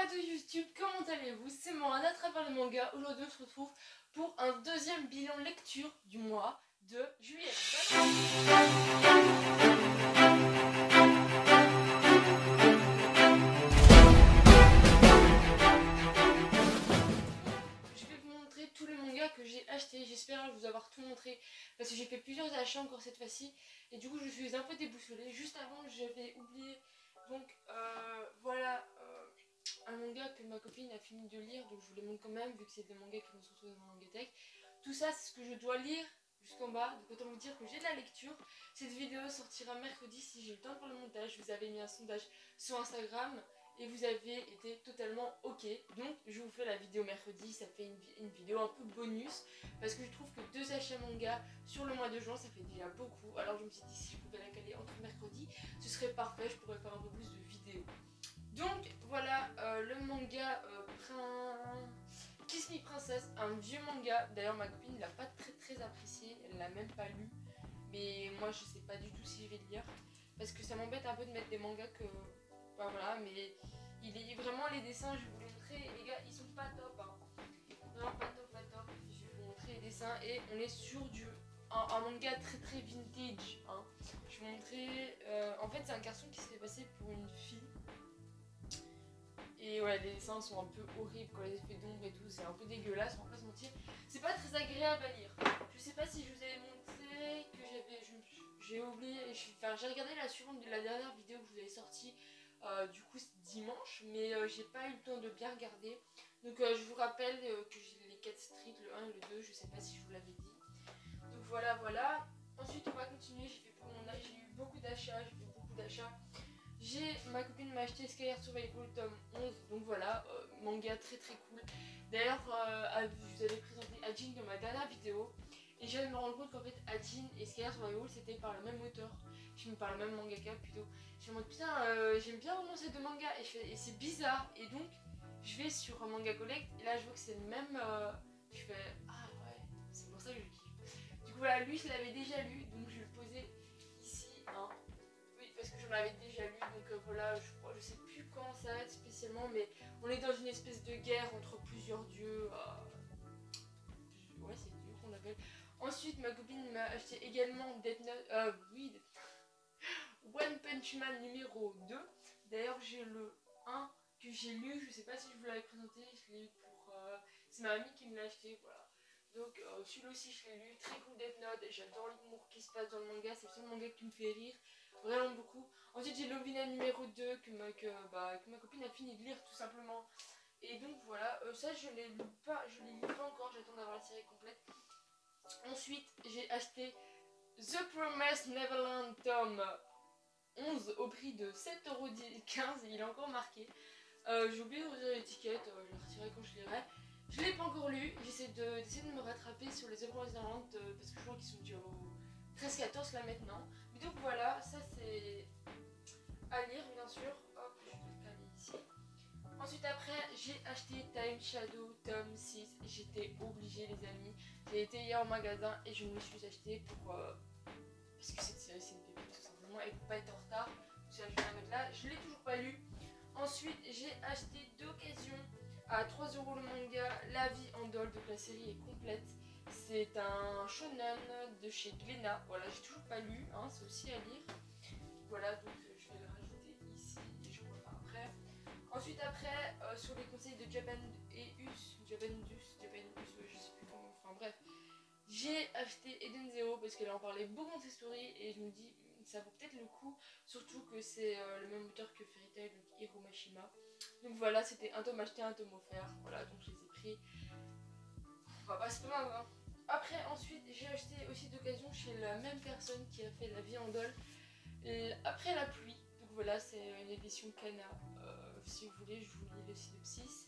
à tous YouTube, comment allez-vous? C'est moi, à travers le manga. Aujourd'hui on se retrouve pour un deuxième bilan lecture du mois de juillet. Je vais vous montrer tous les mangas que j'ai achetés. J'espère vous avoir tout montré parce que j'ai fait plusieurs achats encore cette fois-ci et du coup je suis un peu déboussolée. Juste avant j'avais oublié, donc voilà un manga que ma copine a fini de lire, donc je vous les montre quand même vu que c'est des mangas qui vont se retrouver dans ma mangatech. Tout ça c'est ce que je dois lire jusqu'en bas, donc autant vous dire que j'ai de la lecture. Cette vidéo sortira mercredi si j'ai le temps pour le montage. Je vous avais mis un sondage sur Instagram et vous avez été totalement ok, donc je vous fais la vidéo mercredi. Ça fait une vidéo un peu bonus parce que je trouve que 2 achats manga sur le mois de juin ça fait déjà beaucoup. Alors je me suis dit si je pouvais la caler entre mercredi ce serait parfait, je pourrais faire un peu plus de vidéos. Donc voilà le manga Kiss Me Princess, un vieux manga. D'ailleurs ma copine l'a pas très apprécié, elle l'a même pas lu. Mais moi je sais pas du tout si je vais le lire parce que ça m'embête un peu de mettre des mangas que... Bah voilà, mais il est vraiment, les dessins, je vais vous les montrer, les gars ils sont pas top hein. Vraiment pas top. Je vais vous montrer les dessins et on est sur un manga très vintage hein. Je vais vous montrer, en fait c'est un garçon qui se fait passer pour une fille. Et ouais, les dessins sont un peu horribles, quand les effets d'ombre et tout, c'est un peu dégueulasse, on va pas se mentir. C'est pas très agréable à lire. Je sais pas si je vous avais montré que j'ai oublié, j'ai regardé la dernière vidéo que je vous avais sortie, du coup dimanche, mais j'ai pas eu le temps de bien regarder. Donc je vous rappelle que j'ai les 4 streets, le 1 et le 2, je sais pas si je vous l'avais dit. Donc voilà. Ensuite on va continuer, j'ai eu beaucoup d'achats, ma copine m'a acheté Skyward Survival tome 11, donc voilà, manga très cool. D'ailleurs, je vous avais présenté Ajin dans ma dernière vidéo, et je viens de me rendre compte qu'en fait Ajin et Skyward Survival c'était par le même auteur, par le même mangaka plutôt. Je me dis putain, j'aime bien vraiment ces deux mangas, et c'est bizarre, et donc je vais sur un manga collect, et là je vois que c'est le même, je fais ah ouais, c'est pour ça que je kiffe. Du coup voilà, lui je l'avais déjà lu, donc je vais le poser ici, hein. Parce que j'en avais déjà lu, donc voilà, je sais plus comment ça va être spécialement, mais on est dans une espèce de guerre entre plusieurs dieux. Ouais, c'est dieu qu'on appelle. Ensuite, ma copine m'a acheté également Death Note, One Punch Man numéro 2. D'ailleurs, j'ai le 1 que j'ai lu, je sais pas si je vous l'avais présenté, je l'ai eu pour... c'est ma amie qui me l'a acheté, voilà. Donc celui-là aussi je l'ai lu, très cool Death Note, j'adore l'humour qui se passe dans le manga, c'est le seul manga qui me fait rire, vraiment beaucoup. Ensuite j'ai Lovina numéro 2 que ma copine a fini de lire tout simplement. Et donc voilà, ça je l'ai lu pas encore, j'attends d'avoir la série complète. Ensuite j'ai acheté The Promised Neverland tome 11 au prix de 7,15€, il est encore marqué. J'ai oublié de retirer l'étiquette, je la retirerai quand je lirai. Je l'ai pas encore lu, j'essaie de me rattraper sur les œuvres récentes parce que je crois qu'ils sont déjà au 13-14 là maintenant. Mais donc voilà, ça c'est à lire bien sûr. Hop, je vais le caler ici. Ensuite après, j'ai acheté Time Shadow tome 6. J'étais obligée les amis. J'ai été hier au magasin et je me suis acheté pour... parce que cette série c'est une pépite tout simplement et pour pas être en retard. Je vais la mettre là, je l'ai toujours pas lu. Ensuite, j'ai acheté d'occasion à 3€ le manga La vie en doll, donc la série est complète. C'est un shonen de chez Glénat. Voilà, j'ai toujours pas lu, hein, c'est aussi à lire. Voilà, donc je vais le rajouter ici et je reviens après. Ensuite, après, sur les conseils de Japan Us, je sais plus comment, enfin bref. J'ai acheté Eden Zero parce qu'elle en parlait beaucoup dans ses stories et je me dis ça vaut peut-être le coup, surtout que c'est le même auteur que Fairy Tail, donc Hiro Mashima. Donc voilà, c'était un tome acheté, un tome offert, voilà, donc je les ai pris. Bah c'est pas grave hein. Après ensuite j'ai acheté aussi d'occasion chez la même personne qui a fait La vie en doll, Après la pluie, donc voilà c'est une édition Kana, si vous voulez je vous lis le synopsis.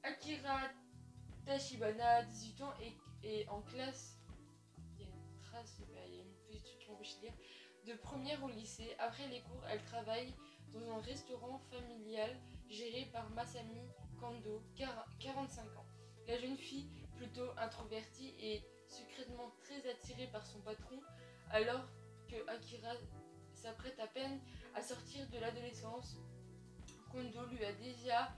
Akira Tachibana, 18 ans et en classe, il y a une trace, il y a une petite truc qui m'empêche de lire, de première au lycée. Après les cours, elle travaille dans un restaurant familial géré par Masami Kando, 45 ans. La jeune fille, plutôt introvertie et secrètement très attirée par son patron, alors que Akira s'apprête à peine à sortir de l'adolescence, Kondo lui a déjà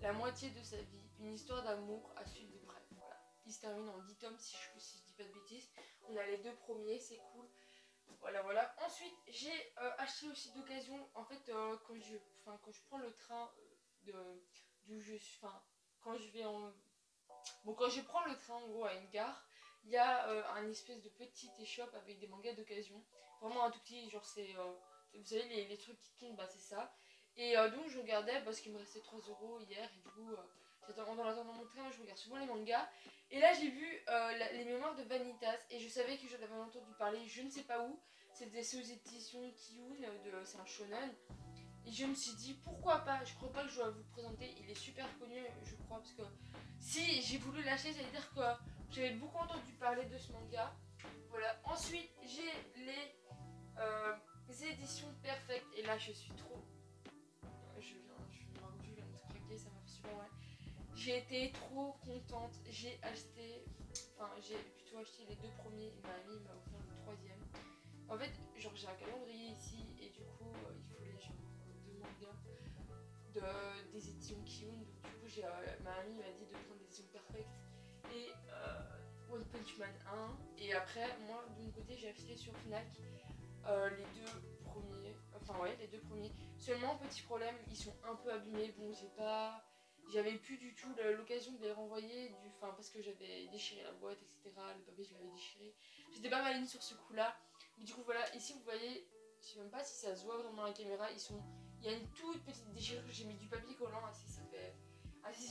la moitié de sa vie, une histoire d'amour à suivre de près. Voilà. Il se termine en 10 tomes si je dis pas de bêtises. On a les 2 premiers, c'est cool. Voilà. Ensuite, j'ai acheté aussi d'occasion, en fait, quand je prends le train d'où je suis, quand je vais en... Bon, quand je prends le train, en gros, à une gare, il y a un espèce de petit échoppe avec des mangas d'occasion. Vraiment un tout petit, genre c'est... vous savez, les trucs qui tombent, bah c'est ça. Et donc je regardais parce qu'il me restait 3 € hier, et du coup, en attendant mon train, je regarde souvent les mangas. Et là, j'ai vu les mémoires de Vanitas, et je savais que j'en avais entendu parler, je ne sais pas où. C'était aux éditions Kiyun, c'est un shonen. Et je me suis dit, pourquoi pas, je crois pas que je dois vous présenter, il est super connu, je crois, parce que si j'ai voulu l'acheter, ça veut dire que j'avais beaucoup entendu parler de ce manga. Voilà, ensuite, j'ai les éditions Perfect, et là, je suis trop... Je viens de craquer, ça m'a fait super mal. J'ai été trop contente, j'ai plutôt acheté les 2 premiers, et ma amie m'a offert le 3e. En fait, genre j'ai un calendrier ici et du coup il faut les genre 2 mangas des éditions Kiyun. Donc du coup ma amie m'a dit de prendre des éditions Perfect et One Punch Man 1. Et après moi de mon côté j'ai acheté sur Fnac les 2 premiers. Les 2 premiers. Seulement petit problème, ils sont un peu abîmés. Bon j'avais plus du tout l'occasion de les renvoyer parce que j'avais déchiré la boîte, etc. Le papier je l'avais déchiré. J'étais pas maline sur ce coup là. Mais du coup voilà, ici vous voyez, je sais même pas si ça se voit vraiment dans la caméra, il y a une toute petite déchirure, j'ai mis du papier collant, ainsi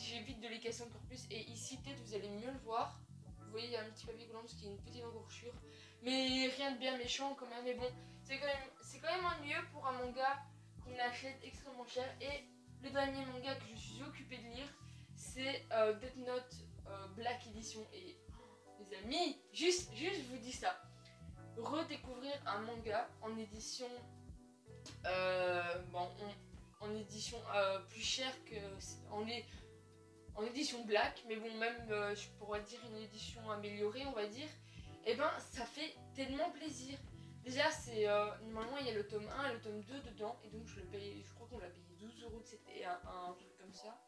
j'évite de les casser encore plus. Et ici peut-être vous allez mieux le voir, vous voyez il y a un petit papier collant parce qu'il y a une petite encorchure. Mais rien de bien méchant quand même, mais bon, c'est quand même ennuyeux pour un manga qu'on achète extrêmement cher. Et le dernier manga que je suis occupée de lire, c'est Death Note Black Edition. Et les amis, juste je vous dis ça. Redécouvrir un manga en édition en édition plus chère que en édition black, mais bon même je pourrais dire une édition améliorée on va dire, et ben ça fait tellement plaisir. Déjà c'est normalement il y a le tome 1 et le tome 2 dedans, et donc je crois qu'on l'a payé 12 € c'était un truc comme ça.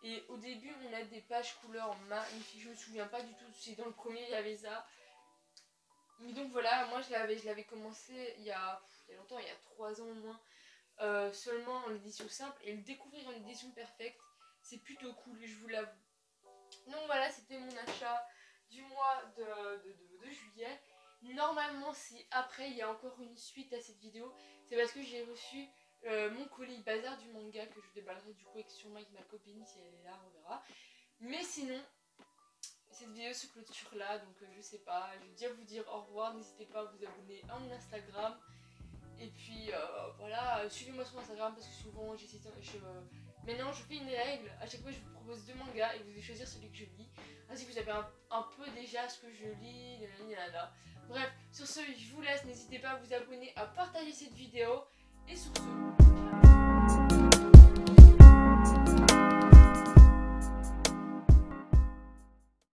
Et au début on a des pages couleur magnifiques, je me souviens pas du tout si dans le premier il y avait ça. Mais donc voilà, moi je l'avais commencé il y a longtemps, il y a 3 ans au moins, seulement en édition simple, et le découvrir en édition perfecte, c'est plutôt cool, je vous l'avoue. Donc voilà, c'était mon achat du mois de juillet. Normalement, si après il y a encore une suite à cette vidéo, c'est parce que j'ai reçu mon colis bazar du manga que je déballerai du coup sûrement avec ma copine, si elle est là, on verra. Mais sinon... cette vidéo se clôture là, donc je sais pas, je vais déjà vous dire au revoir, n'hésitez pas à vous abonner à mon Instagram. Et puis voilà, suivez-moi sur Instagram parce que souvent maintenant je fais une règle, à chaque fois je vous propose 2 mangas et vous devez choisir celui que je lis. Ainsi vous avez un peu déjà ce que je lis, bref, sur ce je vous laisse, n'hésitez pas à vous abonner, à partager cette vidéo, et sur ce...